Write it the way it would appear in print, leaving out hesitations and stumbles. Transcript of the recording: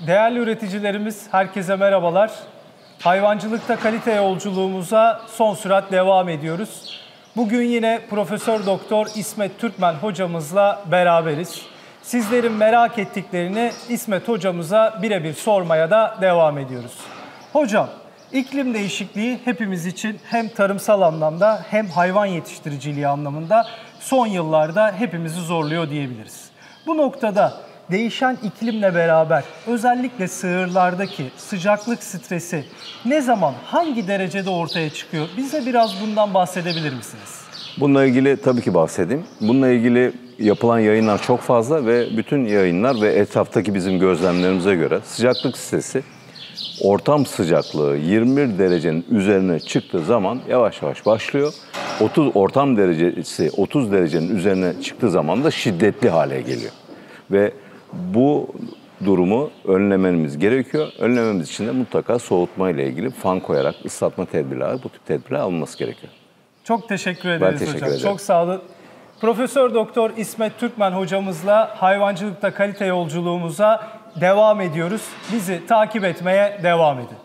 Değerli üreticilerimiz, herkese merhabalar. Hayvancılıkta kalite yolculuğumuza son sürat devam ediyoruz. Bugün yine Profesör Doktor İsmet Türkmen hocamızla beraberiz. Sizlerin merak ettiklerini İsmet hocamıza birebir sormaya da devam ediyoruz. Hocam, iklim değişikliği hepimiz için hem tarımsal anlamda hem hayvan yetiştiriciliği anlamında son yıllarda hepimizi zorluyor diyebiliriz. Bu noktada değişen iklimle beraber özellikle sığırlardaki sıcaklık stresi ne zaman, hangi derecede ortaya çıkıyor? Bize biraz bundan bahsedebilir misiniz? Bununla ilgili tabii ki bahsedeyim. Bununla ilgili yapılan yayınlar çok fazla ve bütün yayınlar ve etraftaki bizim gözlemlerimize göre sıcaklık stresi ortam sıcaklığı 21 derecenin üzerine çıktığı zaman yavaş yavaş başlıyor. Ortam derecesi 30 derecenin üzerine çıktığı zaman da şiddetli hale geliyor. Ve bu durumu önlememiz gerekiyor. Önlememiz için de mutlaka soğutma ile ilgili fan koyarak, ıslatma tedbirleri, bu tip tedbirler alınması gerekiyor. Çok teşekkür ederiz teşekkür hocam. ederim. Çok sağ olun. Profesör Doktor İsmet Türkmen hocamızla hayvancılıkta kalite yolculuğumuza devam ediyoruz. Bizi takip etmeye devam edin.